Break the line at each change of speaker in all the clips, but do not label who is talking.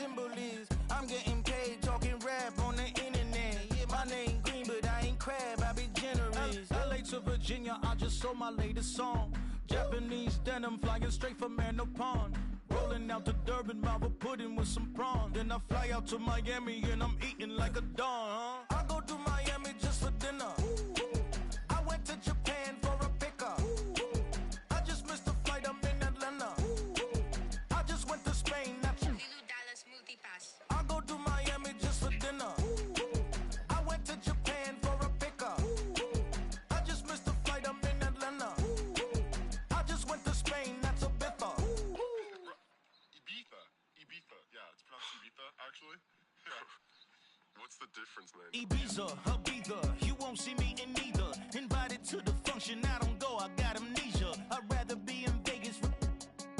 symbol is. I'm getting paid talking rap on the internet. Yeah, my name green, but I ain't crab, I be generous. LA to Virginia, I just sold my latest song. Japanese denim flying straight from Manopon. Rolling out to Durban, mouth a pudding with some prawns. Then I fly out to Miami and I'm eating like a don. I go to Miami just for dinner. I went to Japan for a pickup. I just missed the flight, I'm in Atlanta. I just went to Spain, that's Dallas multipass. I go to Miami just for dinner. I went to Japan for a pickup. I just missed the flight, I'm in Atlanta. I just went to Spain, that's Ibiza.
Ibiza. Yeah, it's pronounced Ibiza, actually. Yeah. What's the difference, man?
Ibiza, Ibiza, you won't see me in neither. Invited to the function, I don't go, I got amnesia. I'd rather be in Vegas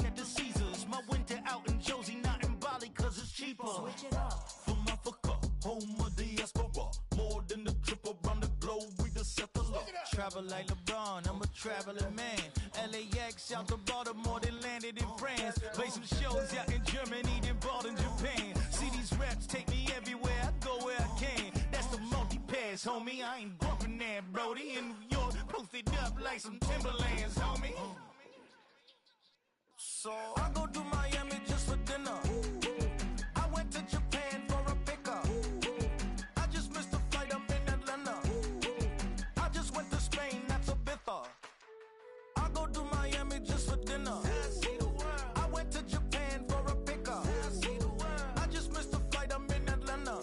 at the Caesars. My winter out in Josie, not in Bali, cause it's cheaper. Switch it up. From Africa, home of the diaspora. More than the trip around the globe, we just set the law. Travel like LeBron, I'm a traveling man. LAX out to Baltimore, then landed in France. Play some shows out in Germany, then bought in Japan. See these reps take me everywhere, I go where I can. That's the multi-pass, homie, I ain't bumping that, Brody. In New York, posted up like some Timberlands, homie. So I go to Miami just for dinner. I went to Japan for a pickup. I just missed the flight, I'm in Atlanta. I just went to Spain, that's Ibiza. I go to Miami just for dinner. I went to Japan for a pickup. I just missed the flight, I'm in Atlanta.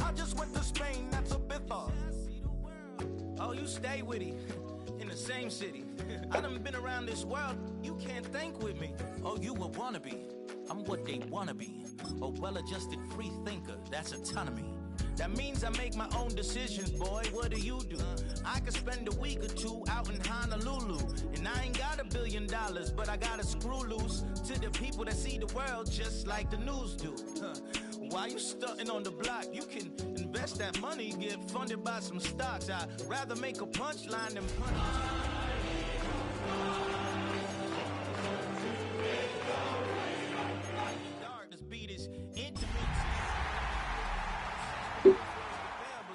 I just went to Spain, that's Ibiza. Oh, you stay with it in the same city. I done been around this world, you can't think with me. Oh, you a wannabe, I'm what they wanna be. A well-adjusted free thinker, that's autonomy. That means I make my own decisions, boy, what do you do? I could spend a week or two out in Honolulu. And I ain't got $1 billion, but I got a screw loose to the people that see the world just like the news do. Why you stunting on the block? You can invest that money, get funded by some stocks. I'd rather make a punchline than punch. This beat is intimate. But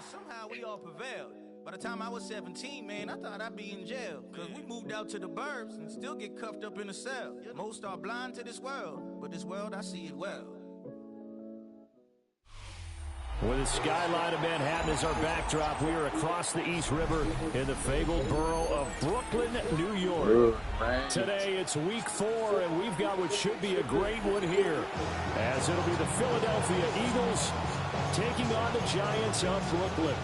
somehow we all prevailed. By the time I was 17, man, I thought I'd be in jail. Cause we moved out to the burbs and still get cuffed up in a cell. Most are blind to this world, but this world, I see it well.
With the skyline of Manhattan as our backdrop, we are across the East River in the fabled borough of Brooklyn, New York. Today it's week 4, and we've got what should be a great one here, as it'll be the Philadelphia Eagles taking on the Giants of Brooklyn.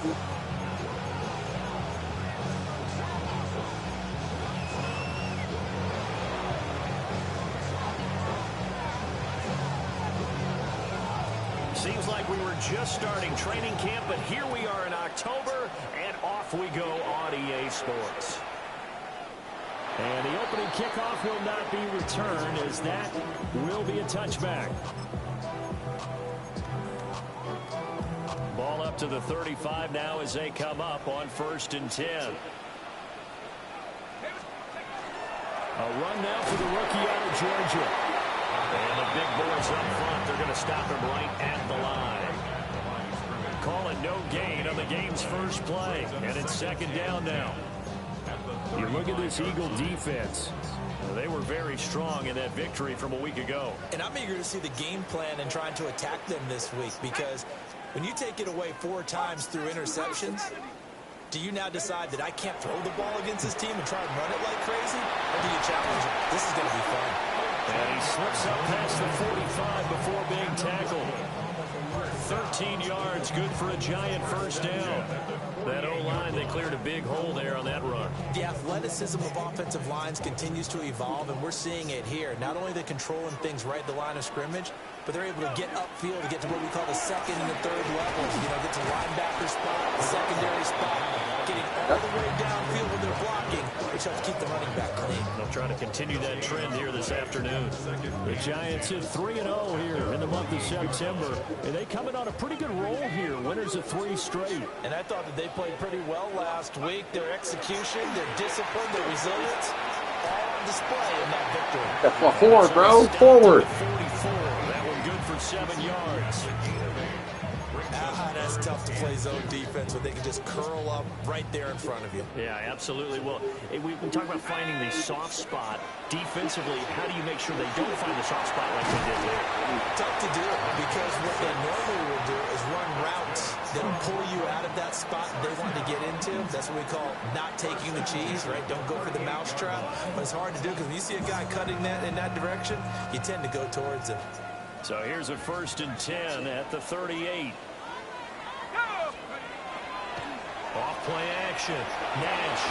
Seems like we were just starting training camp, but here we are in October, and off we go on EA Sports. And the opening kickoff will not be returned, as that will be a touchback. Ball up to the 35 now as they come up on 1st and 10. A run now for the rookie out of Georgia. And the big boys up front, they're going to stop him right at the line. Call it no gain on the game's first play. And it's 2nd down now. You look at this Eagle defense. They were very strong in that victory from a week ago.
And I'm eager to see the game plan and trying to attack them this week, because when you take it away 4 times through interceptions, do you now decide that I can't throw the ball against this team and try and run it like crazy? Or do you challenge it? This is going to be fun.
And he slips up past the 45 before being tackled. 13 yards, good for a Giant first down. That O-line, they cleared a big hole there on that run.
The athleticism of offensive lines continues to evolve, and we're seeing it here. Not only the controlling things right at the line of scrimmage, but they're able to get upfield to get to what we call the 2nd and the 3rd levels. You know, get to linebacker spot, secondary spot, getting all the way downfield when they're blocking, which helps keep the running back clean.
They'll try to continue that trend here this afternoon. The Giants hit 3-0 here in the month of September, and they come in on a pretty good roll here, winners of 3 straight.
And I thought that they played pretty well last week. Their execution, their discipline, their resilience, all on display in that victory.
Forward, bro. Forward.
44. That one good for 7 yards.
That's tough to play zone defense when they can just curl up right there in front of you.
Yeah, absolutely. Well, we've been talking about finding the soft spot. Defensively, how do you make sure they don't find the soft spot like they did there?
Tough to do because what they normally will do is run routes that'll pull you out of that spot they want to get into. That's what we call not taking the cheese, right? Don't go for the mousetrap. But it's hard to do because when you see a guy cutting that in that direction, you tend to go towards him.
So here's a 1st and 10 at the 38. Off play action. Nash.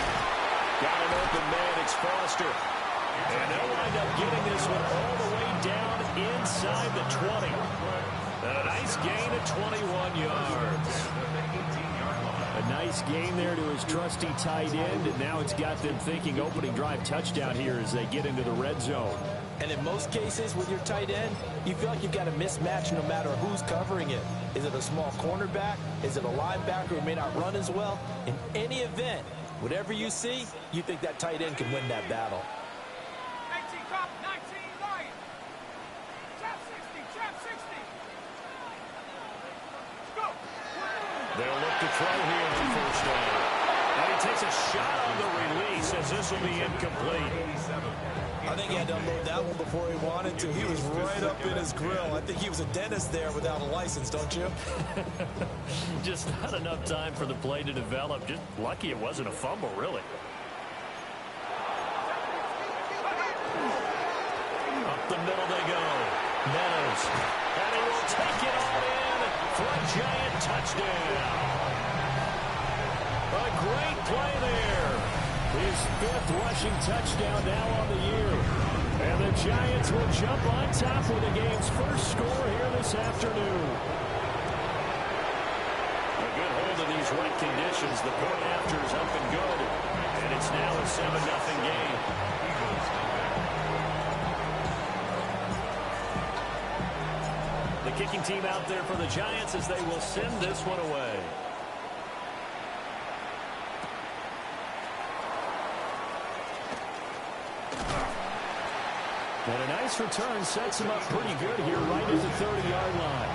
Got an open man. It's Foster. And they'll wind up getting this one all the way down inside the 20. And a nice gain of 21 yards. A nice gain there to his trusty tight end. And now it's got them thinking opening drive touchdown here as they get into the red zone.
And in most cases with your tight end, you feel like you've got a mismatch no matter who's covering it. Is it a small cornerback? Is it a linebacker who may not run as well? In any event, whatever you see, you think that tight end can win that battle.
19 cop, 19 right. Trap 60, trap 60. Go.
They'll look to throw here on 1st down. And he takes a shot on the release as this will be incomplete.
I think he had to unload that one before he wanted to. He was right up in his grill. I think he was a dentist there without a license, don't you?
Just not enough time for the play to develop. Just lucky it wasn't a fumble, really. Up the middle they go. Meadows. And he will take it all in for a giant touchdown. A great play there. His 5th rushing touchdown now on the year. And the Giants will jump on top with the game's first score here this afternoon. A good hold of these wet conditions. The point after is up and good. And it's now a 7-0 game. The kicking team out there for the Giants as they will send this one away. And a nice return sets him up pretty good here right at the 30-yard line.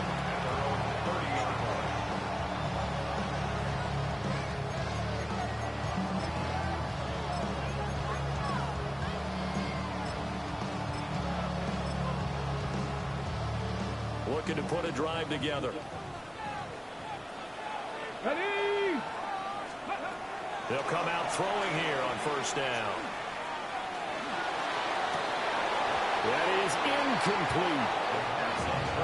Looking to put a drive together.
Ready.
They'll come out throwing here on 1st down. That is incomplete.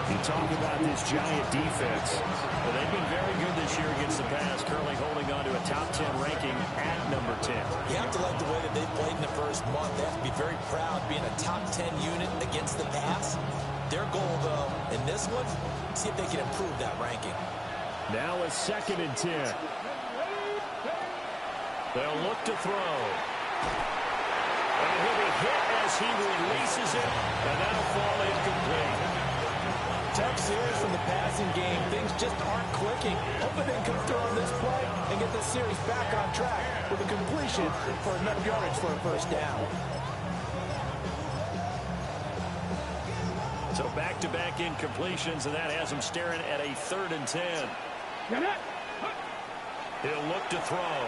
You talk about this Giant defense. Well, they've been very good this year against the pass, currently holding on to a top 10 ranking at number 10.
You have to like the way that they've played in the first month. They have to be very proud being a top 10 unit against the pass. Their goal, though, in this one, see if they can improve that ranking.
Now a 2nd and 10. They'll look to throw. And he'll be hit as he releases it, and that'll fall incomplete.
Tough series from the passing game. Things just aren't clicking. Hoping they can come through on this play and get this series back on track with a completion for enough yardage for a 1st down.
So back-to-back incompletions, and that has him staring at a 3rd and 10. He'll look to throw.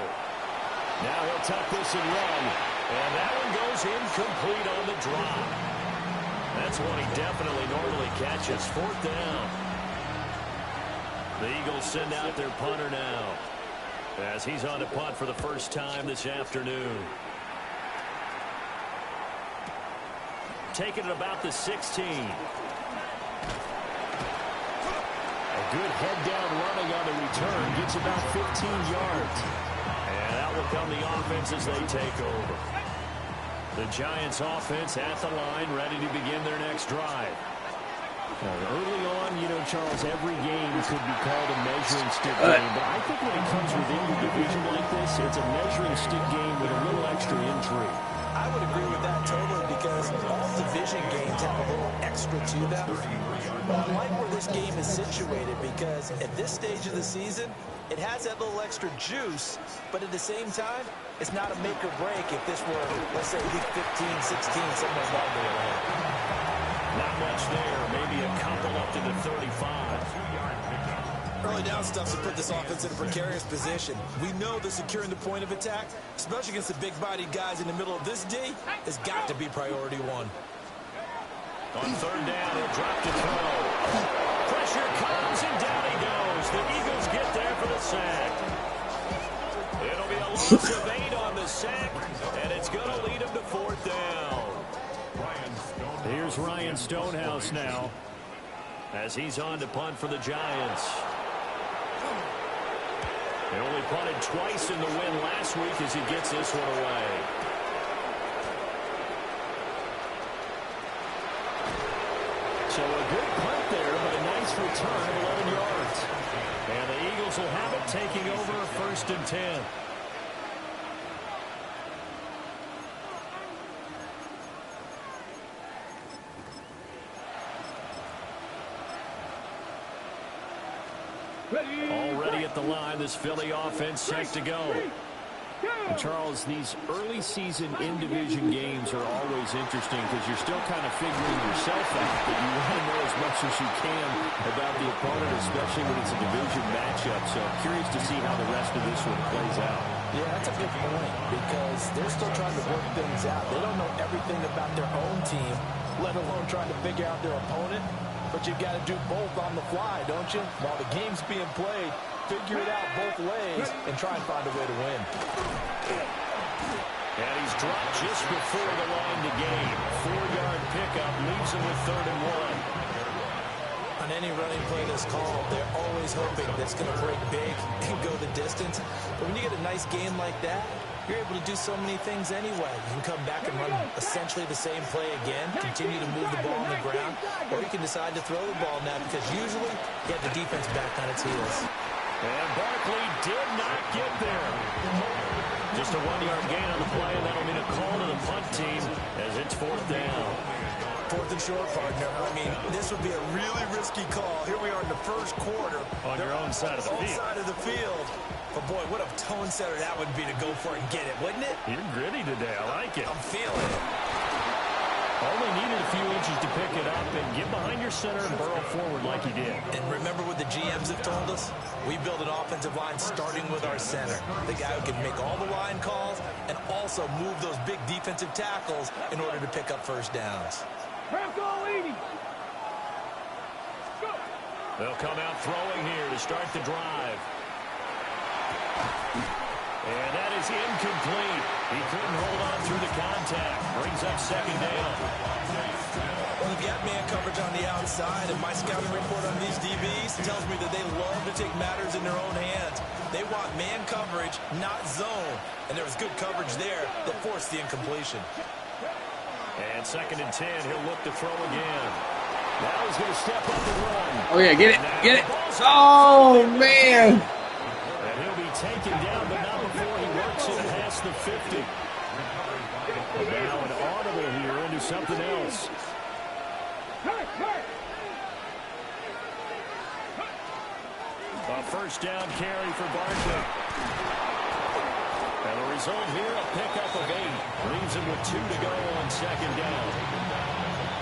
Now he'll tuck this and run. And that one goes incomplete on the drop. That's one he definitely normally catches. 4th down. The Eagles send out their punter now, as he's on to punt for the first time this afternoon. Taking it about the 16. A good head-down running on the return. Gets about 15 yards. And that will come the offense as they take over. The Giants offense at the line, ready to begin their next drive.
Early on, Charles, every game could be called a measuring stick game. But I think when it comes within your division like this, it's a measuring stick game with a little extra intrigue.
I would agree with that totally because all division games have a little extra to them. But I like where this game is situated because at this stage of the season, it has that little extra juice, but at the same time, it's not a make or break if this were, let's say, week 15, 16, something like that.
Not much there. Maybe a couple up to the 35.
Early down stuff to put this offense in a precarious position. We know that securing the point of attack, especially against the big-bodied guys in the middle of this D, has got to be priority one.
On third down, he'll drop to throw. Pressure comes, and down he goes. The Eagles get there for the sack. It'll be a loss of 8 on the sack, and it's going to lead him to fourth down. Here's Ryan Stonehouse now, as he's on to punt for the Giants. They only punted twice in the win last week as he gets this one away. So a good punt there, but a nice return of 11 yards. And the Eagles will have it, taking over a 1st and 10. Already at the line, this Philly offense set to go.
And Charles, these early season in-division games are always interesting because you're still kind of figuring yourself out, but you want to know as much as you can about the opponent, especially when it's a division matchup. So I'm curious to see how the rest of this one plays out.
Yeah, that's a good point because they're still trying to work things out. They don't know everything about their own team, let alone trying to figure out their opponent. But you've got to do both on the fly, don't you? While the game's being played, figure it out both ways and try and find a way to win.
And he's dropped just before the line to gain. 4-yard pickup leaves him with 3rd and 1.
On any running play that's called, they're always hoping that it's going to break big and go the distance. But when you get a nice game like that, you're able to do so many things anyway. You can come back and run essentially the same play again, continue to move the ball on the ground, or you can decide to throw the ball now because usually you have the defense back on its heels.
And Barkley did not get there. Just a 1-yard gain on the play, and that'll mean a call to the punt team as it's 4th down.
4th and short, partner. I mean, this would be a really risky call. Here we are in the first quarter.
On your own side of the field.
Side of the field. But, boy, what a tone setter that would be to go for it and get it, wouldn't it?
You're gritty today. I like it.
I'm feeling it.
Only needed a few inches to pick it up and get behind your center and burrow forward like he did.
And remember what the GMs have told us? We build an offensive line starting with our center. The guy who can make all the line calls and also move those big defensive tackles in order to pick up first downs.
They'll come out throwing here to start the drive. And that is incomplete. He couldn't hold on through the contact. Brings up 2nd down.
Well, they've got man coverage on the outside, and my scouting report on these DBs tells me that they love to take matters in their own hands. They want man coverage, not zone. And there was good coverage there that forced the incompletion.
And 2nd and 10, he'll look to throw again. Now he's going to step up and run.
Oh, yeah, get it, get it. Oh, man.
And he'll be taken down, but not before he works it past the 50. Now an audible here into something else. A 1st down carry for Barkley. And the result here, a pickup of 8. Leaves him with 2 to go on 2nd down.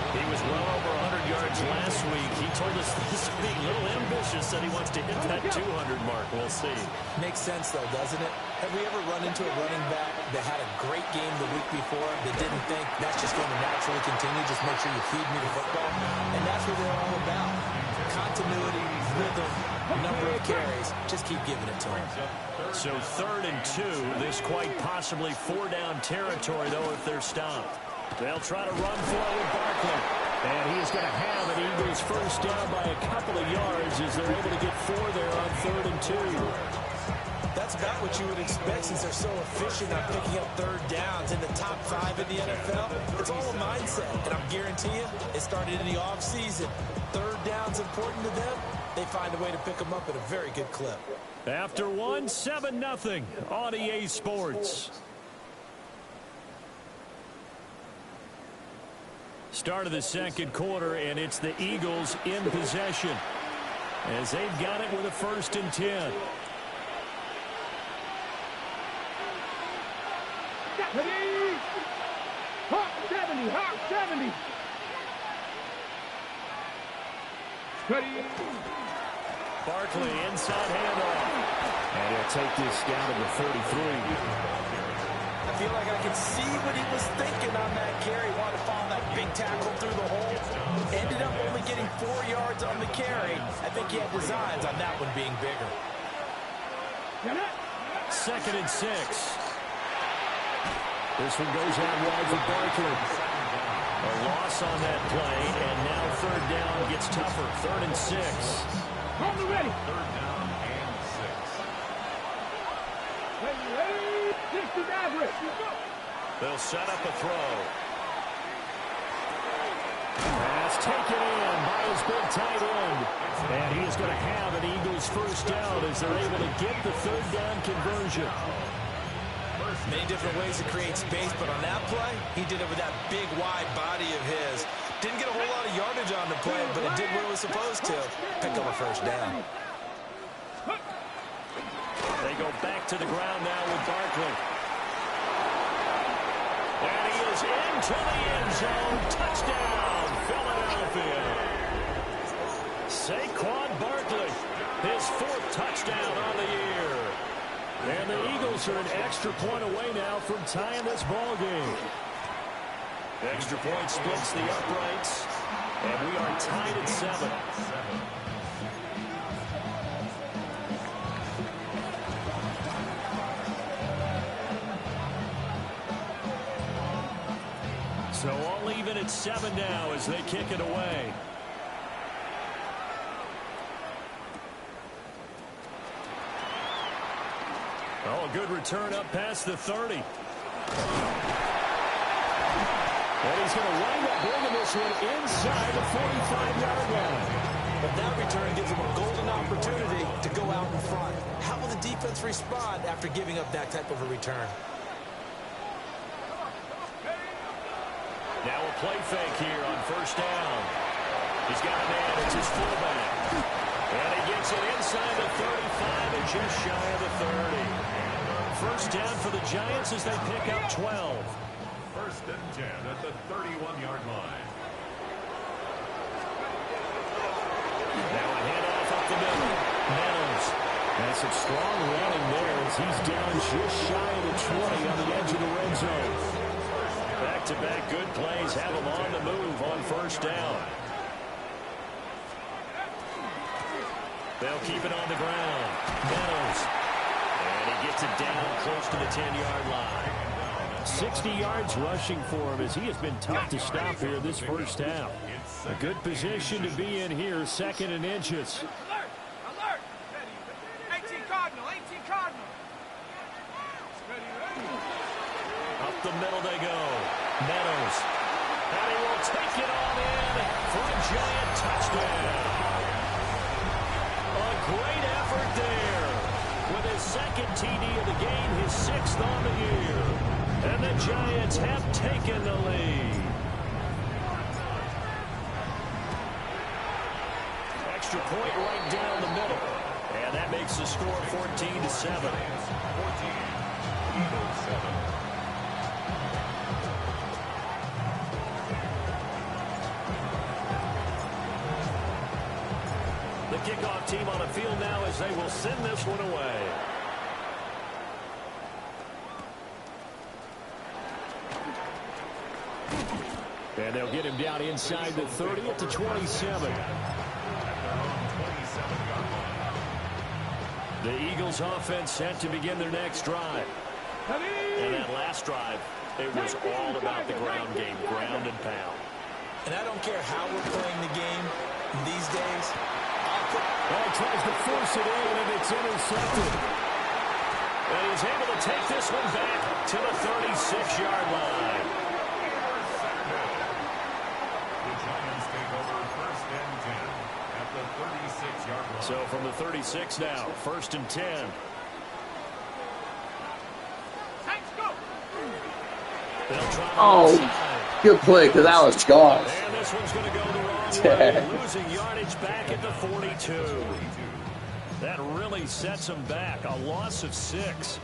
He was well over 100 yards last week. He told us this would be a little ambitious, that he wants to hit that 200 mark. We'll see.
Makes sense, though, doesn't it? Have we ever run into a running back that had a great game the week before that didn't think that's just going to naturally continue, just make sure you feed me the football? And that's what they're all about. Continuity, rhythm, number of carries. Just keep giving it to him.
So 3rd and 2. This quite possibly 4-down territory, though, if they're stopped. They'll try to run for it with Barkley. And he's going to have an Eagles 1st down by a couple of yards as they're able to get 4 there on 3rd and 2.
That's about what you would expect since they're so efficient on picking up 3rd downs in the top 5 in the NFL. It's all a mindset, and I'm guaranteeing it started in the offseason. 3rd down's important to them. They find a way to pick them up at a very good clip.
After 1, 7-0 on EA Sports. Start of the 2nd quarter, and it's the Eagles in possession as they've got it with a 1st and 10.
Hawk 70, Hawk 70.
Barkley inside handoff. And he'll take this down to the 33.
I feel like I can see what he was thinking on that carry. Wanted to follow that big tackle through the hole. Ended up only getting 4 yards on the carry. I think he had designs on that one being bigger.
2nd and 6. This one goes out wide for Barkley. A loss on that play, and now 3rd down gets tougher. 3rd and 6.
Ready.
3rd down and 6.
They'll set up a throw. Pass taken in by his big tight end. And he is going to have an Eagles 1st down as they're able to get the 3rd down conversion.
Many different ways to create space, but on that play, he did it with that big, wide body of his. Didn't get a whole lot of yardage on the play, but it did what it was supposed to. Pick up a 1st down.
They go back to the ground now with Barkley. And he is into the end zone. Touchdown, Philadelphia. Saquon Barkley, his 4th touchdown on the year. And the Eagles are an extra point away now from tying this ball game. Extra point splits the uprights, and we are tied at 7. So all even at 7 now as they kick it away. Oh, a good return up past the 30. And he's going to wind up bringing this one inside the 45-yard line.
But that return gives him a golden opportunity to go out in front. How will the defense respond after giving up that type of a return?
Now a play fake here on 1st down. He's got a man. It's his fullback. And he gets it inside the 35 and just shy of the 30. 1st down for the Giants as they pick up 12.
1st and 10 at the 31-yard line.
Now a handoff up the middle. Meadows has some strong running there as he's down just shy of the 20 on the edge of the red zone. Back-to-back good plays have him on the move on 1st down. They'll keep it on the ground. Meadows. And he gets it down close to the 10-yard line. 60 yards rushing for him as he has been tough to stop here this 1st half. A good position to be in here, 2nd and inches.
Alert! Alert! 18 Cardinal! 18 Cardinal!
Up the middle they go. Meadows. And he will take it on in for a giant touchdown. A great effort there. With his 2nd TD of the game, his 6th on the year. And the Giants have taken the lead. Extra point right down the middle. And that makes the score 14-7.
14, Eagles 7.
The kickoff team on the field now as they will send this one away. And they'll get him down inside the 30 at the 27. The Eagles offense set to begin their next drive. And that last drive, it was all about the ground game, ground and pound.
And I don't care how we're playing the game these days.
He tries to force it in, and it's intercepted. And he's able to take this one back to the 36-yard line.
The Giants take over 1st and 10 at the 36-yard line.
So from the 36 now, 1st and 10.
Saints, go!
They'll try to
Oh, good play, because that was gone.
and this one's going to go the wrong way, losing yardage back at the 42. That really sets them back. A loss of 6.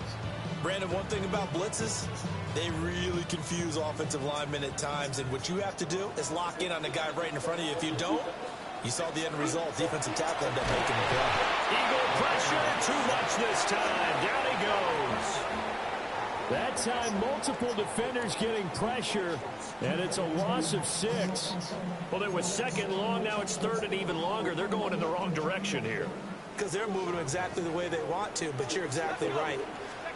Brandon, one thing about blitzes, they really confuse offensive linemen at times, and what you have to do is lock in on the guy right in front of you. If you don't, You saw the end result. Defensive tackle ended up making the play.
Eagle pressure, too much this time. Down he goes. That time, multiple defenders getting pressure, and it's a loss of 6. Well, it was second and long. Now it's third and even longer. They're going in the wrong direction here.
Because they're moving exactly the way they want to, but you're exactly right.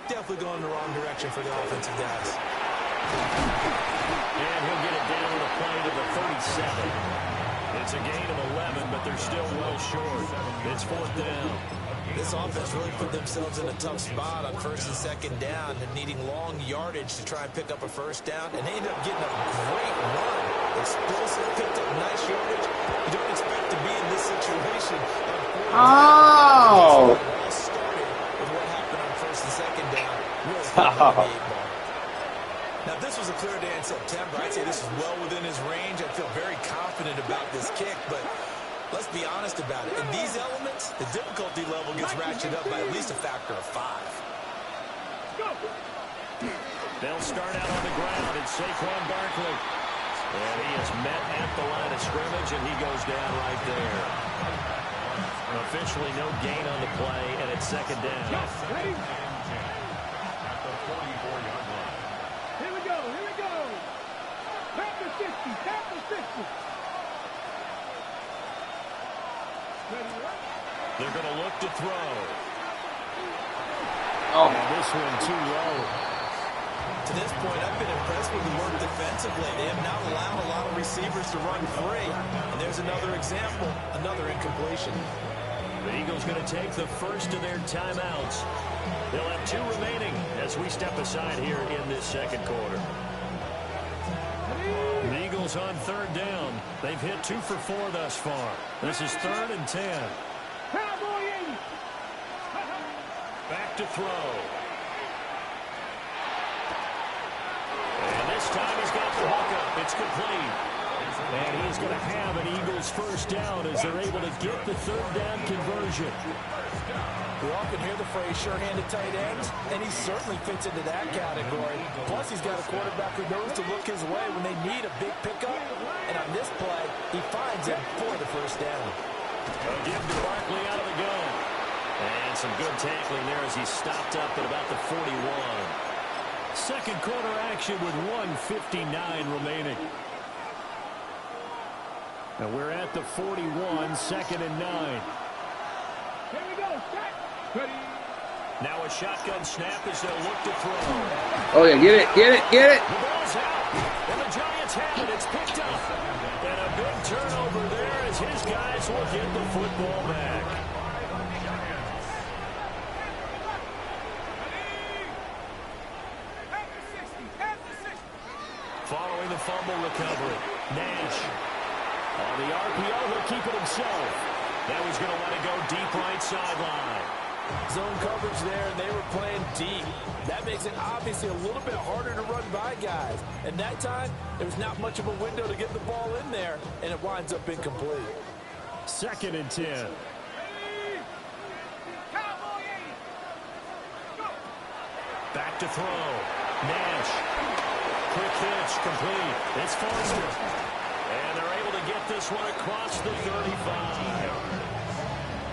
Definitely going in the wrong direction for the offensive guys.
And he'll get it down with a play to the 37. It's a gain of 11, but they're still well short. It's fourth down.
This offense really put themselves in a tough spot on first and second down and needing long yardage to try and pick up a first down. And they ended up getting a great run. Explosive, picked up nice yardage. You don't expect to be in this situation.
Oh!
Started with what happened on first and second down. Really now, if this was a clear day in September, I'd say this is well within his range. I feel very confident about this kick, but let's be honest about it. In these elements, the difficulty level gets ratcheted up by at least a factor of 5.
They'll start out on the ground. It's Saquon Barkley. And he is met at the line of scrimmage, and he goes down right there. Officially no gain on the play, and it's second down.
Ready? Here we go. Tap the 50.
They're going to look to throw.
Oh.
And this one too low.
To this point, I've been impressed with the work defensively. They have not allowed a lot of receivers to run free. And there's another example, another incompletion.
The Eagles going to take the first of their timeouts. They'll have 2 remaining as we step aside here in this second quarter. The Eagles on third down. They've hit 2 for 4 thus far. This is 3rd and 10. Back to throw. And this time he's got the hook up. It's complete. And he's going to have an Eagles first down as they're able to get the third down conversion.
We often hear the phrase sure-handed tight ends, and he certainly fits into that category. Plus, he's got a quarterback who knows to look his way when they need a big pickup. And on this play, he finds him for the first down.
A give to Barkley out of the gun. And some good tackling there as he stopped up at about the 41. Second quarter action with 1:59 remaining. And we're at the 41, 2nd and 9.
Here we go. Ready?
Now a shotgun snap as they'll look to throw.
Oh, yeah, get it.
The ball's out, and the Giants have it. It's picked up. And a big turnover there as his guys will get the football back. Following the fumble recovery, Nash. On the RPO, he'll keep it himself. That was going to let it go deep right sideline.
Zone coverage there, and they were playing deep. That makes it obviously a little bit harder to run by guys. And that time, there was not much of a window to get the ball in there, and it winds up incomplete.
2nd and 10. Back to throw. Nash. Quick hitch, complete. It's Foster. And they're able to get this one across the 35.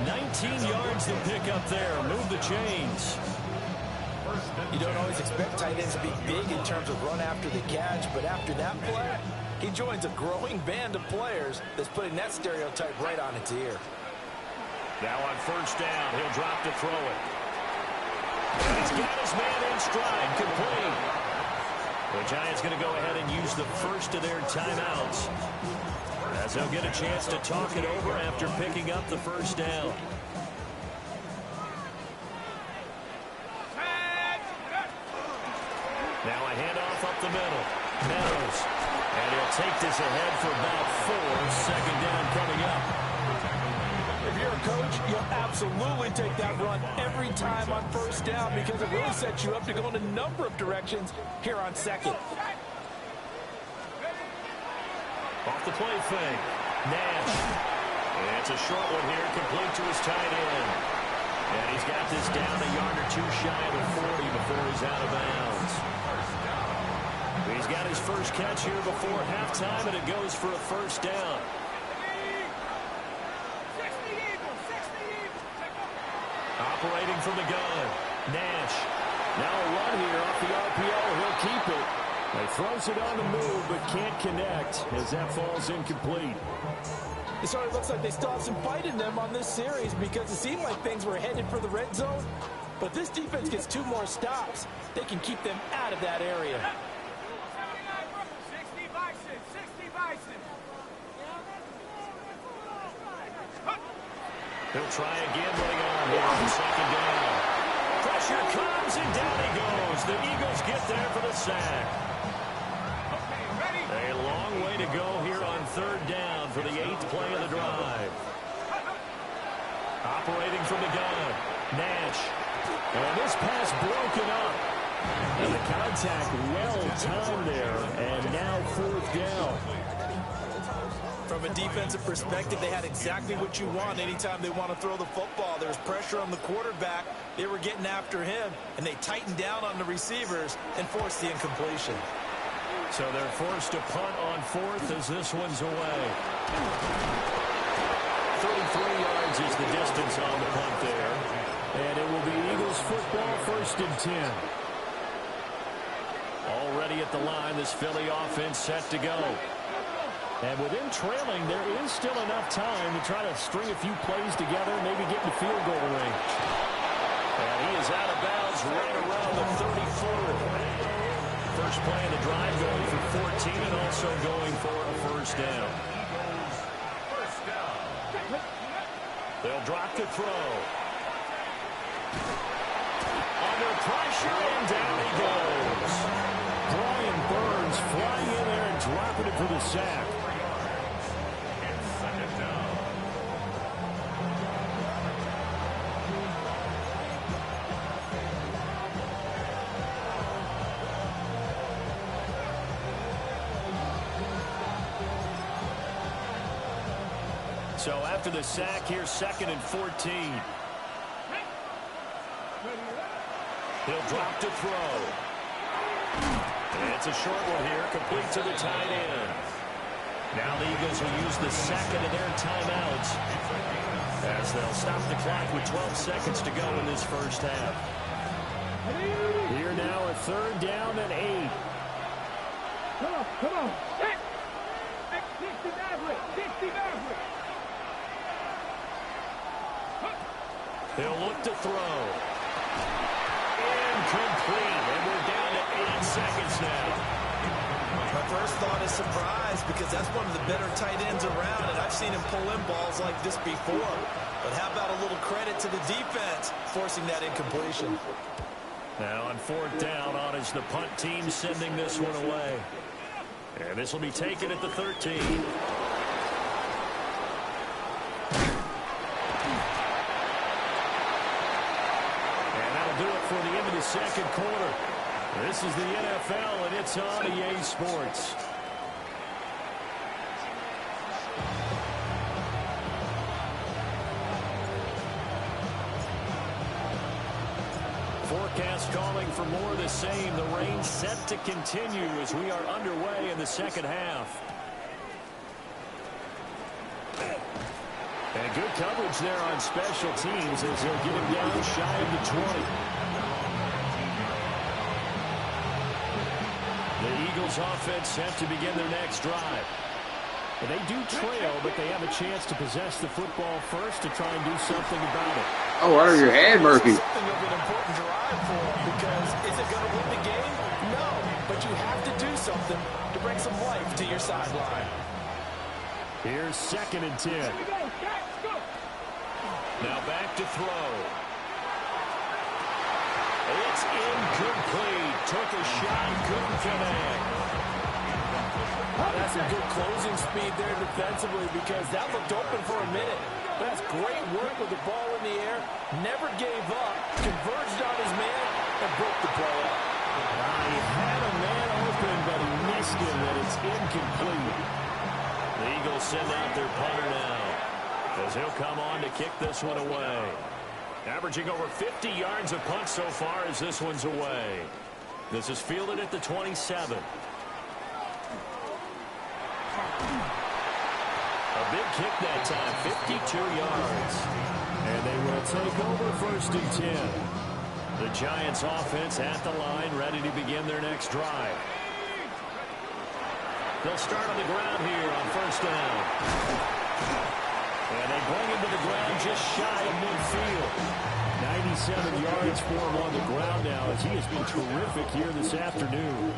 19 yards to pick up there. Move the chains.
You don't always expect tight ends to be big in terms of run after the catch, but after that play, he joins a growing band of players that's putting that stereotype right on its ear.
Now on first down, he'll drop to throw it. And he's got his man in stride, complete. The Giants going to go ahead and use the first of their timeouts, as they'll get a chance to talk it over after picking up the first down. Now a handoff up the middle. Meadows. And he'll take this ahead for about 4. Second down coming up.
If you're a coach, you'll absolutely take that run every time on first down because it really sets you up to go in a number of directions here on second.
Off the play fake. Nash. And it's a short one here, complete to his tight end. And he's got this down a yard or 2 shy of the 40 before he's out of bounds. He's got his first catch here before halftime, and it goes for a first down. Operating from the gun. Nash. Now a run here off the RPO. He'll keep it. He throws it on the move, but can't connect as that falls incomplete.
It sort of looks like they still have some fight in them on this series because it seemed like things were headed for the red zone. But this defense gets 2 more stops. They can keep them out of that area.
60 Bison, 60 Bison.
He'll try again running on here on 2nd down. Pressure comes and down he goes. The Eagles get there for the sack. A long way to go here on 3rd down for the 8th play of the drive. Operating from the gun. Nash. And this pass broken up. And the contact well timed there. And now 4th down.
From a defensive perspective, they had exactly what you want anytime they want to throw the football. There was pressure on the quarterback. They were getting after him, and they tightened down on the receivers and forced the incompletion.
So they're forced to punt on 4th as this one's away. 33 yards is the distance on the punt there. And it will be Eagles football, 1st and 10. Already at the line, this Philly offense set to go. And with him trailing, there is still enough time to try to string a few plays together and maybe get in the field goal range. And he is out of bounds right around the 34. First play of the drive going for 14 and also going for a 1st down. They'll drop the throw. Under pressure, and down he goes. Brian Burns flying in there and dropping it for the sack. So after the sack, here's 2nd and 14. He'll drop to throw. And it's a short one here, complete to the tight end. Now the Eagles will use the 2nd of their timeouts as they'll stop the clock with 12 seconds to go in this 1st half. Here now a 3rd down and 8.
Come on. 60 Maverick, 60 Maverick.
He'll look to throw. Incomplete, and we're down to 8 seconds now.
My first thought is surprise because that's one of the better tight ends around, and I've seen him pull in balls like this before. But how about a little credit to the defense forcing that incompletion?
Now on 4th down, on is the punt team sending this one away. And this will be taken at the 13. Do it for the end of the 2nd quarter. This is the NFL, and it's on EA Sports. Forecast calling for more of the same. The rain set to continue as we are underway in the 2nd half. And good coverage there on special teams as they'll get him down shy of the 20. The Eagles offense have to begin their next drive. And they do trail, but they have a chance to possess the football first to try and do something about it.
Oh, out of your head, Murphy.
Something of an important drive for him because is it going to win the game? No, but you have to do something to bring some life to your sideline.
Here's 2nd and 10. Now back to throw. It's incomplete. Took a shot, couldn't connect.
That's some good closing speed there defensively because that looked open for a minute. But that's great work with the ball in the air. Never gave up. Converged on his man and broke the play up.
He had a man open, but he missed him, and it's incomplete. The Eagles send out their punter now as he'll come on to kick this one away. Averaging over 50 yards of punt so far as this one's away. This is fielded at the 27. A big kick that time, 52 yards. And they will take over 1st and 10. The Giants offense at the line, ready to begin their next drive. They'll start on the ground here on 1st down. And they bring him to the ground just shy of midfield. 97 yards for him on the ground now, as he has been terrific here this afternoon.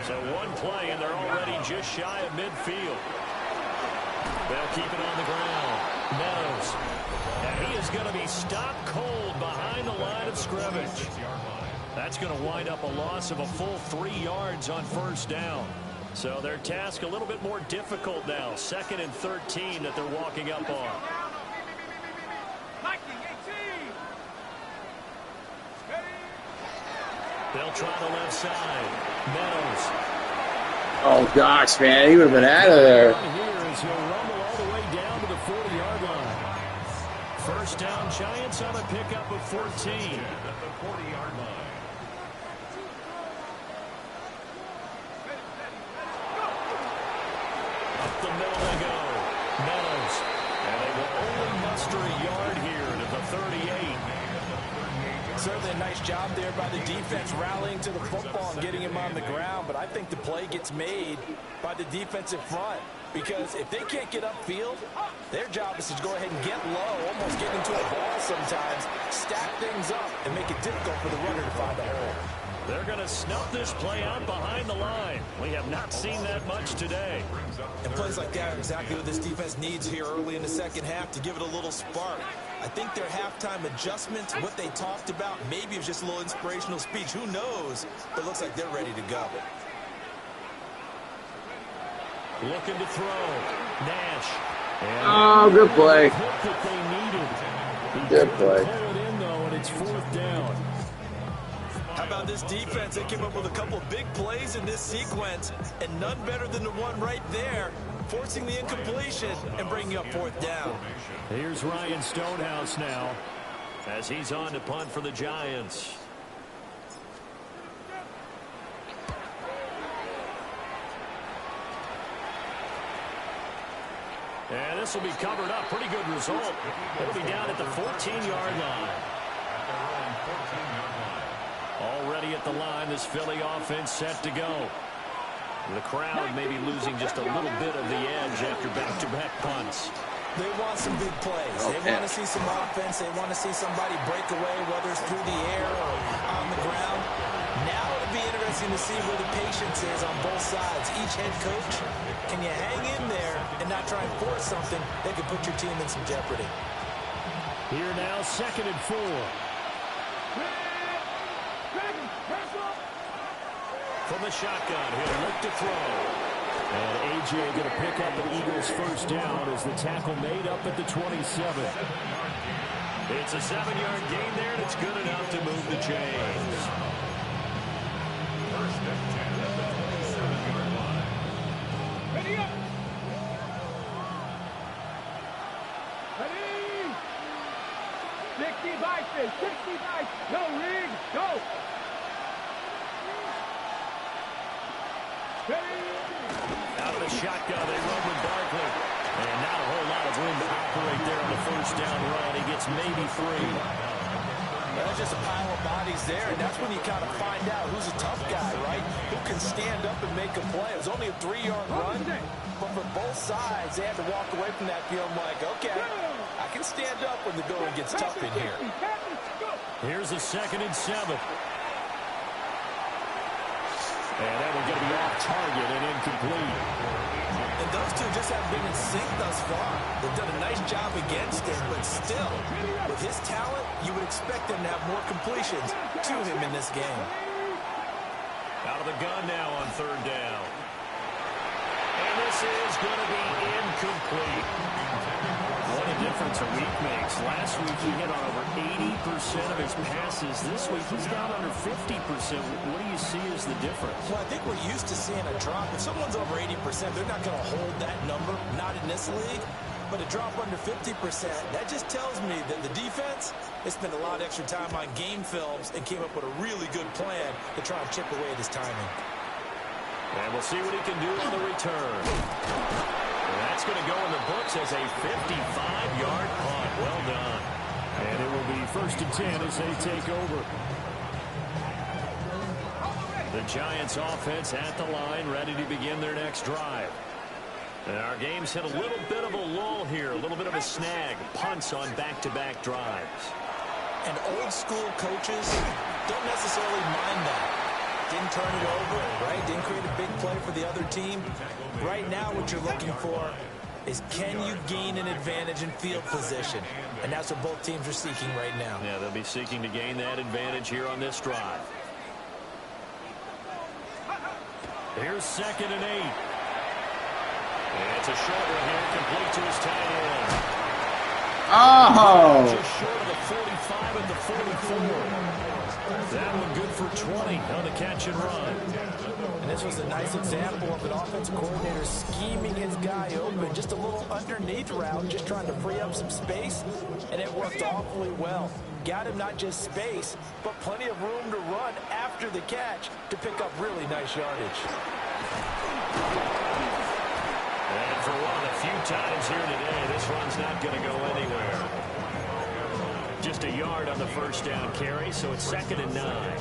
So one play, and they're already just shy of midfield. They'll keep it on the ground. Meadows. And he is going to be stopped cold behind the line of scrimmage. That's going to wind up a loss of a full 3 yards on 1st down. So their task a little bit more difficult now. 2nd and 13 that they're walking up on. They'll try the left side. Meadows.
Oh, gosh, man. He would have been out of there.
Here as he'll rumble all the way down to the 40-yard line. 1st down, Giants on a pickup of 14. At the 40-yard line. Up the middle they go. Meadows. And they will only muster a yard here to the 38.
Certainly a nice job there by the defense rallying to the football and getting him on the ground. But I think the play gets made by the defensive front. Because if they can't get upfield, their job is to go ahead and get low, almost get into a ball sometimes, stack things up, and make it difficult for the runner to find a hole.
They're going to snuff this play out behind the line. We have not seen that much today.
And plays like that are exactly what this defense needs here early in the 2nd half to give it a little spark. I think their halftime adjustments, what they talked about, maybe it was just a little inspirational speech. Who knows? But it looks like they're ready to go.
Looking to throw. Nash.
Oh, good play. Good play.
Pull it in, though, and it's 4th down.
How about this defense? They came up with a couple big plays in this sequence, and none better than the one right there, forcing the incompletion and bringing up 4th down.
Here's Ryan Stonehouse now, as he's on to punt for the Giants. And this will be covered up. Pretty good result. It'll be down at the 14-yard line. Already at the line, this Philly offense set to go. The crowd may be losing just a little bit of the edge after back-to-back punts.
They want some big plays. They want to see some offense. They want to see somebody break away, whether it's through the air or on the ground. Now it'll be interesting to see where the patience is on both sides. Each head coach, can you hang in there and not try and force something that could put your team in some jeopardy?
Here now, 2nd and 4. From the shotgun, he'll look to throw. And A.J. going to pick up an Eagles 1st down as the tackle made up at the 27. It's a 7-yard gain there, and it's good enough to move the chains. 1st and 10 at the 27-yard line.
Ready up. Ready. 60 bites, 60 bites. No rig, go.
Out of the shotgun, they run with Barkley. And not a whole lot of room to operate there on the 1st down run. He gets maybe 3.
That's just a pile of bodies there, and that's when you kind of find out who's a tough guy, right? Who can stand up and make a play. It was only a 3-yard run, but for both sides, they had to walk away from that field like, okay, I can stand up when the going gets tough in here.
Here's a 2nd and 7. And that will get to be off target and incomplete.
And those two just haven't been in sync thus far. They've done a nice job against him, but still, with his talent, you would expect them to have more completions to him in this game.
Out of the gun now on 3rd down. And this is going to be incomplete. What a difference a week makes. Last week he hit on over 80% of his passes. This week he's down under 50%. What do you see as the difference?
Well, I think we're used to seeing a drop. If someone's over 80%, they're not going to hold that number, not in this league. But a drop under 50%, that just tells me that the defense has spent a lot of extra time on game films and came up with a really good plan to try and chip away at his timing.
And we'll see what he can do on the return. And that's going to go in the books as a 55-yard punt. Well done. And it will be 1st and 10 as they take over. The Giants offense at the line, ready to begin their next drive. And our game's hit a little bit of a lull here, a little bit of a snag. Punts on back-to-back drives.
And old school coaches don't necessarily mind that. Didn't turn it over, right? Didn't create a big play for the other team. Right now what you're looking for is, can you gain an advantage in field position? And that's what both teams are seeking right now.
Yeah, they'll be seeking to gain that advantage here on this drive. Here's 2nd and 8. And it's a short one here, complete to his tight end.
Oh!
Just short of the 45 at the 44. That one good for 20 on the catch and run.
And this was a nice example of an offensive coordinator scheming his guy open. Just a little underneath route, just trying to free up some space, and it worked awfully well. Got him not just space, but plenty of room to run after the catch to pick up really nice yardage.
And for one of the few times here today, this run's not going to go anywhere. Just a yard on the first down carry, so it's 2nd and 9.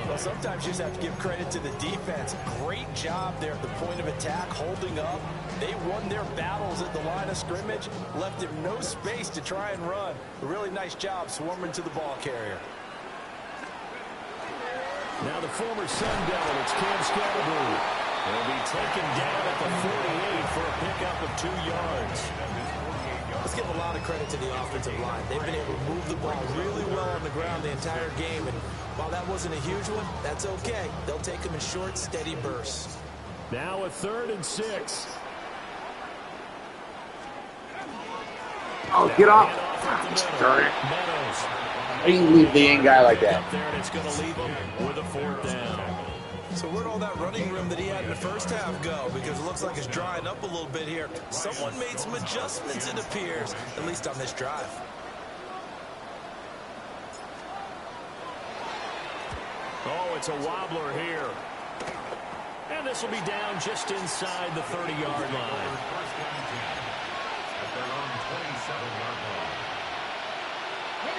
Well, sometimes you just have to give credit to the defense. Great job there at the point of attack, holding up. They won their battles at the line of scrimmage, left him no space to try and run. A really nice job swarming to the ball carrier.
Now the former Sun Devil, it's Cam Scalaboo. He'll be taken down at the 48 for a pickup of 2 yards.
Let's give a lot of credit to the offensive line. They've been able to move the ball really well on the ground the entire game. And while that wasn't a huge one, that's okay. They'll take them in short, steady bursts.
Now a 3rd and 6.
Oh, get off. Darn it. How do you leave the end guy like that?
Up there, and it's going to leave him with a 4th down.
So where'd all that running room that he had in the first half go? Because it looks like it's drying up a little bit here. Someone made some adjustments, it appears, at least on this drive.
Oh, it's a wobbler here. And this will be down just inside the 30-yard line.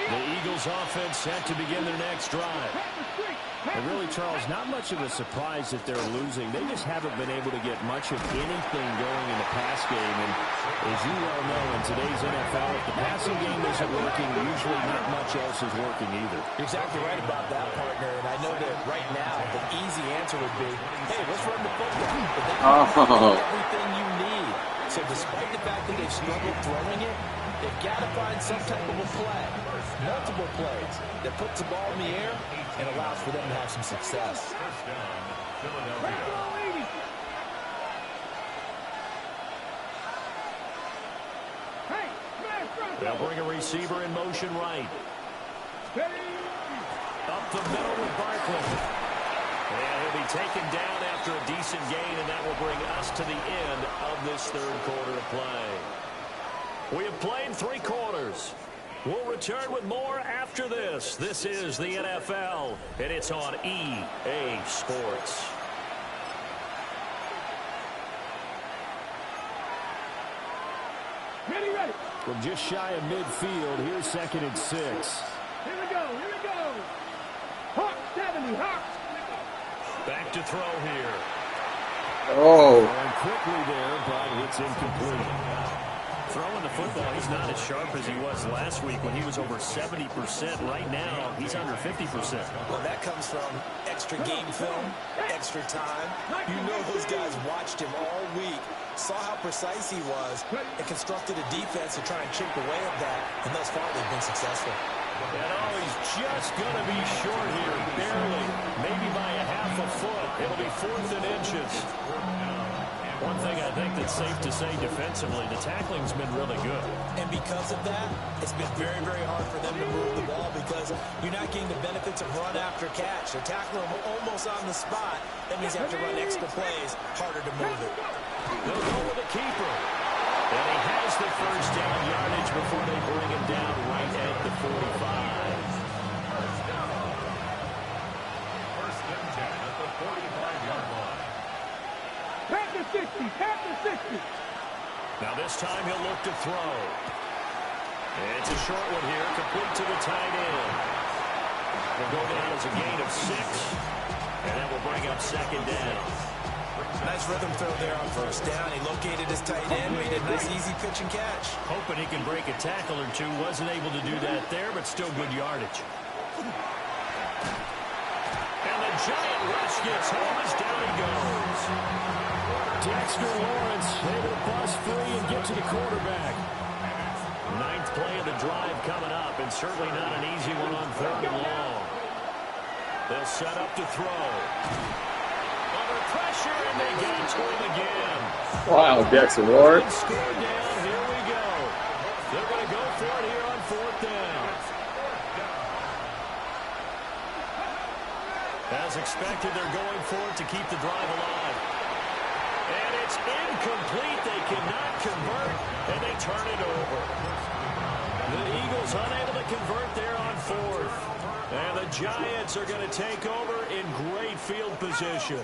The Eagles offense set to begin their next drive.
And really, Charles, not much of a surprise that they're losing. They just haven't been able to get much of anything going in the pass game. And as you well know, in today's NFL, if the passing game isn't working, usually not much else is working either.
You're exactly right about that, partner. And I know that right now, the easy answer would be, hey, let's run the football. But that's everything you need. So despite the fact that they've struggled throwing it, they've got to find some type of a play, multiple plays, that puts the ball in the air and allows for them to have some success.
They'll bring a receiver in motion right. Up the middle with Barkley. And he'll be taken down after a decent gain, and that will bring us to the end of this 3rd quarter of play. We have played 3 quarters. We'll return with more after this. This is the NFL, and it's on EA Sports.
Ready.
From just shy of midfield, here's 2nd and 6.
Here we go. Hawk 70, Hawk.
Back to throw here.
Oh.
And quickly there, but it's incomplete.
Throwing the football, he's not as sharp as he was last week when he was over 70%. Right now, he's under 50%.
Well, that comes from extra game film, extra time. You know those guys watched him all week, saw how precise he was, and constructed a defense to try and chip away at that, and thus far they've been successful.
And he's just going to be short here, barely, maybe by a half a foot. It'll be 4th and inches. One thing I think that's safe to say defensively, the tackling's been really good.
And because of that, it's been very, very hard for them to move the ball because you're not getting the benefits of run after catch. They're tackling him almost on the spot. That means you have to run extra plays, harder to move it.
They'll go with the keeper. And he has the first down yardage before they bring him down right at the 45.
First and 10 at the 45-yard line.
Pass the 60.
Now this time he'll look to throw. It's a short one here, complete to the tight end. Will go down as a gain of 6, and that will bring up second down.
Nice rhythm throw there on first down. He located his tight end, made a nice easy pitch and catch.
Hoping he can break a tackle or two. Wasn't able to do that there, but still good yardage. And the giant rush gets home as down he goes. Dexter Lawrence able to bust free and get to the quarterback. 9th play of the drive coming up, and certainly not an easy one on 3rd and long. They'll set up to throw. Under pressure, and they get it to him again.
Wow, Dexter Lawrence.
Score down, here we go. They're going to go for it here on 4th down. As expected, they're going for it to keep the drive alive. And it's incomplete. They cannot convert, and they turn it over. The Eagles unable to convert there on 4th. And the Giants are going to take over in great field position.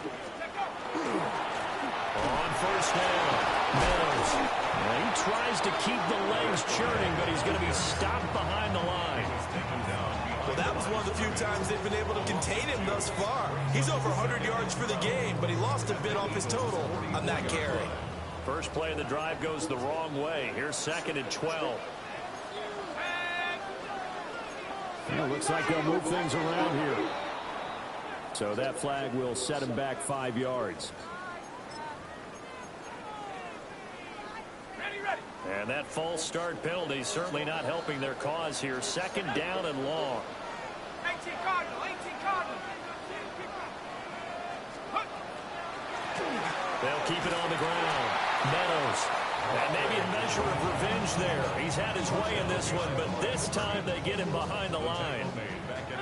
On 1st down, Meadows. He tries to keep the legs churning, but he's going to be stopped behind the line.
Well, that was one of the few times they've been able to contain him thus far. He's over 100 yards for the game, but he lost a bit off his total on that carry.
First play of the drive goes the wrong way. Here's 2nd and 12.
Well, looks like they'll move things around here. So that flag will set him back 5 yards.
And that false start penalty certainly not helping their cause here. 2nd down and long.
18 Cardinal, 18 Cardinal.
They'll keep it on the ground. Meadows. And maybe a measure of revenge there. He's had his way in this one, but this time they get him behind the line.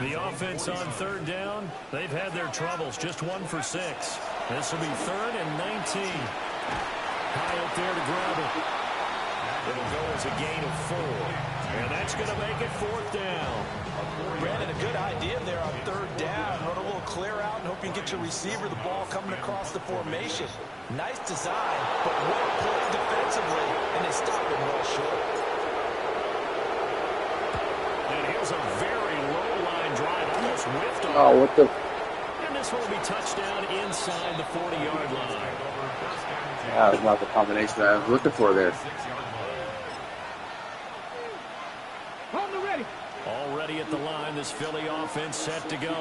The offense on 3rd down, they've had their troubles. Just 1 for 6. This will be 3rd and 19. High up there to grab it. It'll go as a gain of 4. And that's going to make it 4th down.
Brandon, a good idea there on 3rd down. Run a little clear out and hope you can get your receiver the ball coming across the formation. Nice design, but well played defensively, and they stop him well short.
And here's a very low-line drive, almost whiffed on.
Oh, what the?
And this one will be touchdown inside the 40-yard line.
That was not the combination I was looking for there.
Already at the line, this Philly offense set to go.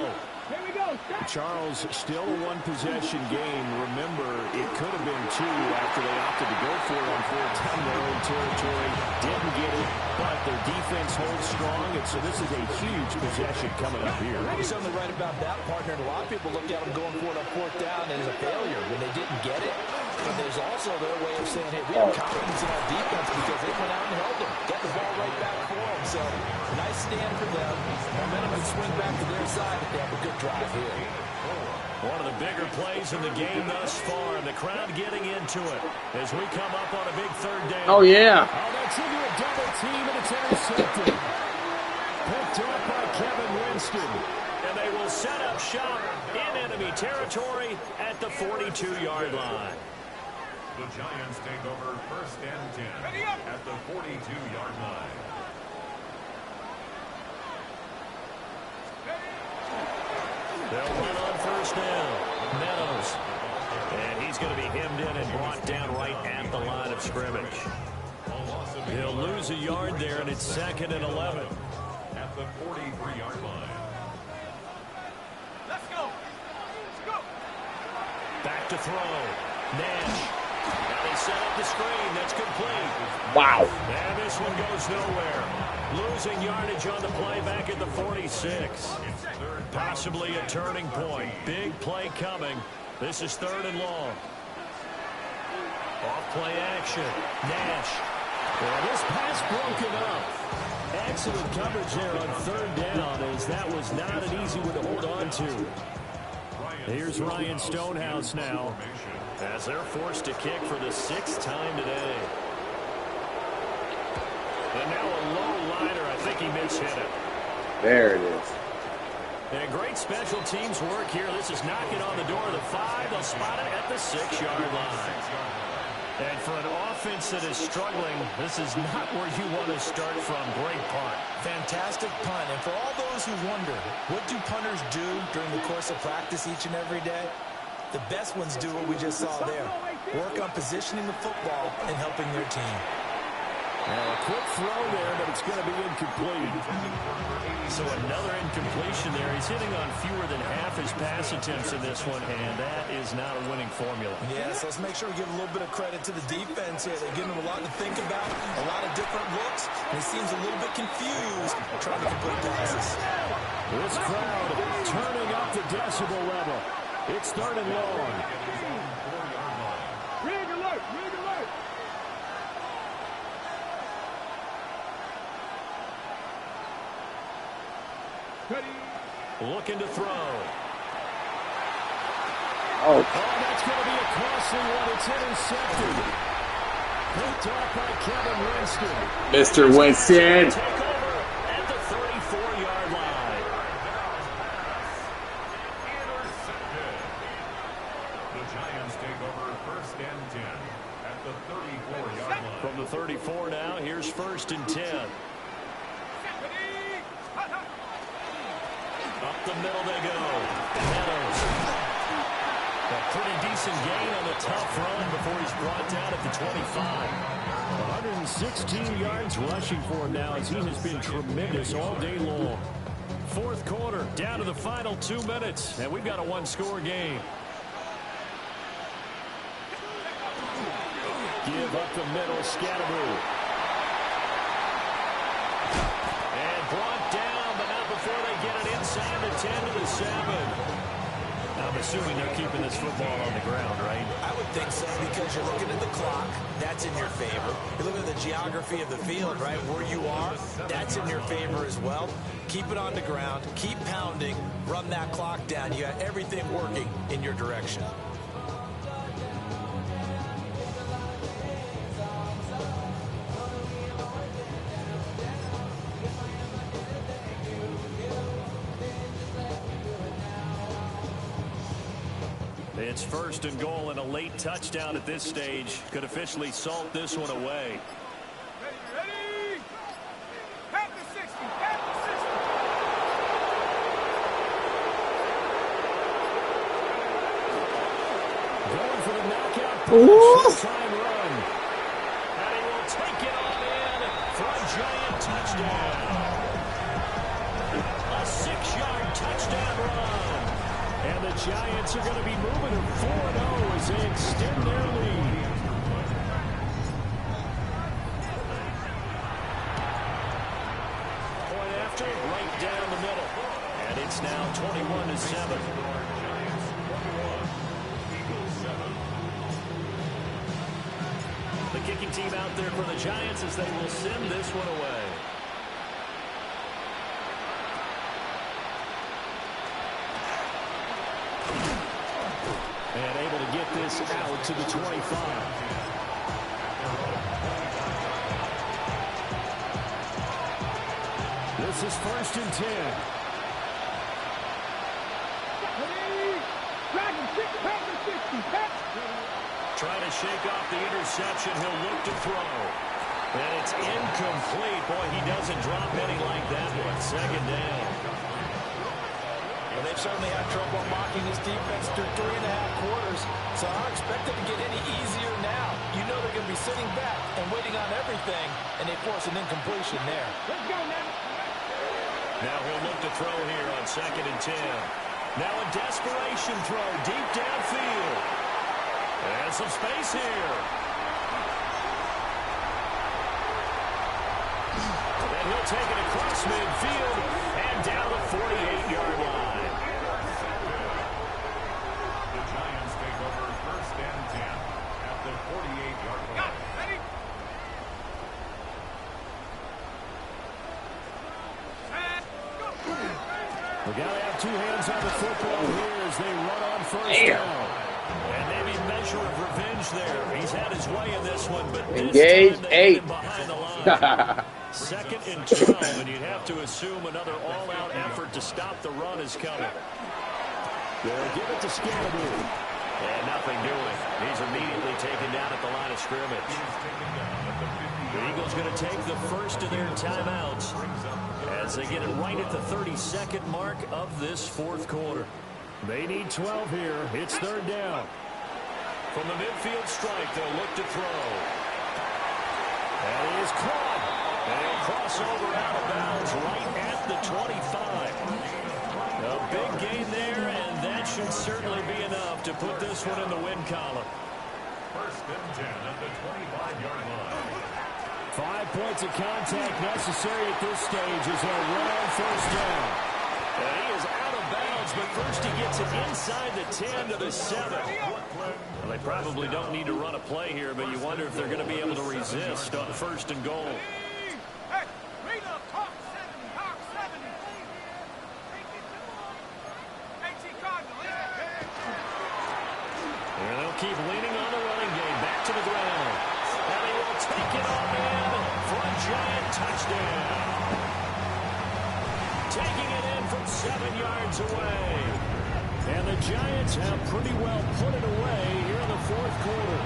Here we go.
Charles, still a 1-possession game. Remember, it could have been 2 after they opted to go for it on 4th down their own territory. Didn't get it, but their defense holds strong, and so this is a huge possession coming up here.
You're certainly right about that, partner. And a lot of people looked at them going for it on 4th down as a failure when they didn't get it. But there's also their way of saying, hey, we have confidence in our defense because they went out and held them. Got the ball right back for them. So, nice stand for them. Momentum can swing back to their side if they have a good drive here.
One of the bigger plays in the game thus far, and the crowd getting into it as we come up on a big 3rd down.
Oh, yeah.
Oh, that's into a double team, and it's intercepted. Picked up by Kevin Winston.
And they will set up shop in enemy territory at the 42-yard line.
The Giants take over 1st and 10 at the 42-yard line.
They'll run on 1st down. Meadows. And he's going to be hemmed in and brought down right at the line of scrimmage. He'll lose a yard there, and it's 2nd and 11.
At the 43-yard line.
Let's go. Let's go.
Back to throw. Nash. Now they set up the screen. That's complete.
Wow.
And this one goes nowhere. Losing yardage on the play back at the 46. Possibly a turning point. Big play coming. This is 3rd and long. Off play action. Nash.
Well, this pass broken up. Excellent coverage there on 3rd down, as that was not an easy one to hold on to.
Here's Ryan Stonehouse now, as they're forced to kick for the 6th time today. And now a low liner. I think he mishit it.
There it is.
And great special teams work here. This is knocking on the door of the 5. They'll spot it at the 6-yard line. And for an offense that is struggling, this is not where you want to start from. Great punt.
Fantastic punt. And for all those who wonder, what do punters do during the course of practice each and every day? The best ones do what we just saw there. Work on positioning the football and helping their team.
Now a quick throw there, but it's going to be incomplete. So another incompletion there. He's hitting on fewer than half his pass attempts in this one, and that is not a winning formula.
Yes, let's make sure we give a little bit of credit to the defense here. They're giving him a lot to think about, a lot of different looks, and he seems a little bit confused trying to complete passes.
This crowd turning up the decibel level. It's 3rd and long.
Rig alert! Rig alert!
Looking to throw.
Oh,
That's going to be a costly one. It's intercepted. Picked off by Kevin Winston.
Mr. Winston.
Take over at the 34-yard line.
Intercepted. The Giants take over 1st and 10 at the 34-yard line.
From the 34 now, here's 1st and 10. Up the middle they go. Meadows. A pretty decent gain on the tough run before he's brought down at the 25. 116 yards rushing for him now as he has been tremendous all day long. 4th quarter, down to the final 2 minutes, and we've got a one-score game. Give up the middle, Scatteroo. And brought down, but not before they get it inside the 10 to the 7. I'm assuming they're keeping this football on the ground, right?
I would think so, because you're looking at the clock. That's in your favor. You're looking at the geography of the field, right? Where you are, that's in your favor as well. Keep it on the ground. Keep pounding. Run that clock down. You got everything working in your direction.
It's 1st and goal, and a late touchdown at this stage could officially salt this one away.
Ready? At the 60. At the 60.
Going for the knockout push. Try and run. And he will take it on in for a giant touchdown. A 6-yard touchdown run. And the Giants are going to be moving to 4-0 as they extend their lead. Point after, right down the middle. And it's now 21-7. The kicking team out there for the Giants as they will send this one away. And able to get this out to the 25. This is 1st and 10. Trying to shake off the interception. He'll look to throw. And it's incomplete. Boy, he doesn't drop any like that one. 2nd down.
Well, they've certainly had trouble mocking this defense through 3.5 quarters, so I don't expect it to get any easier now. You know they're going to be sitting back and waiting on everything, and they force an incompletion there.
Let's go, man.
Now he'll look to throw here on 2nd and 10. Now a desperation throw deep downfield. And some space here. And he'll take it across midfield and down the 48-yard line.
The Giants take over 1st and 10 at the 48-yard line.
Ready?
We got to have 2 hands on the football here as they run on 1st down. And maybe measure of revenge there. He's had his way in this one, but
Engage
this time they
8.
behind the line. 2nd and 12, and you'd have to assume another all-out effort to stop the run is coming.
They'll give it to Scatteroo.
And nothing doing. He's immediately taken down at the line of scrimmage. The Eagles going to take the first of their timeouts as they get it right at the 32nd mark of this fourth quarter.
They need 12 here. It's third down.
From the midfield strike, they'll look to throw. And he is caught. And he'll cross over out of bounds right at the 25. A big gain there, and that should certainly be enough to put this one in the win column.
First and 10 at the 25-yard line.
5 points of contact necessary at this stage as they'll run on first down.
And he is out of bounds, but first he gets it inside the 10 to the 7. Well, they probably don't need to run a play here, but you wonder if they're going to be able to resist on first and goal. And they'll keep leaning on the running game. Back to the ground. And he will take it on in for a giant touchdown. Taking it in from 7 yards away.
And the Giants have pretty well put it away here in the fourth quarter.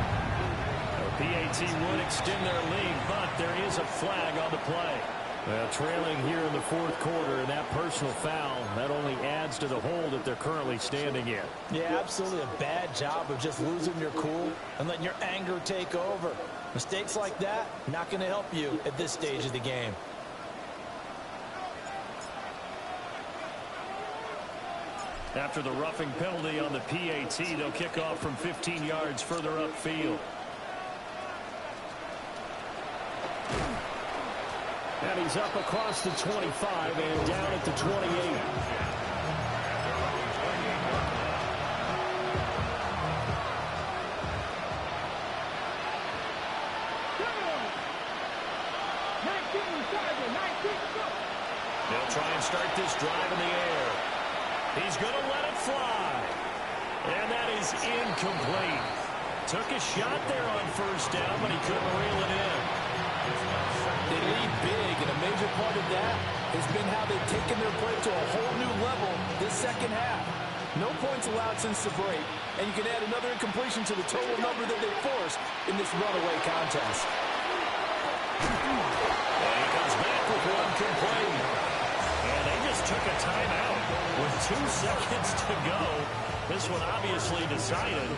The PAT would extend their lead, but there is a flag on the play.
Well, trailing here in the fourth quarter, and that personal foul, that only adds to the hole that they're currently standing in.
Yeah, absolutely a bad job of just losing your cool and letting your anger take over. Mistakes like that, not going to help you at this stage of the game.
After the roughing penalty on the PAT, they'll kick off from 15 yards further upfield.
And he's up across the 25 and down at the 28.
They'll try and start this drive in the air. He's going to let it fly. And that is incomplete. Took a shot there on first down, but he couldn't reel it in.
They lead big, and a major part of that has been how they've taken their play to a whole new level this second half. No points allowed since the break, and you can add another incompletion to the total number that they forced in this runaway contest.
And he comes back with one complete. And they just took a timeout with 2 seconds to go. This one obviously decided.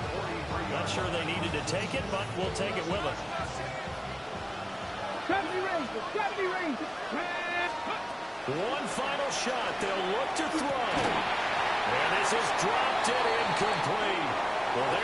Not sure they needed to take it, but we'll take it with them.
70 Rangers.
One final shot. They'll look to throw. And this is dropped and incomplete. Well,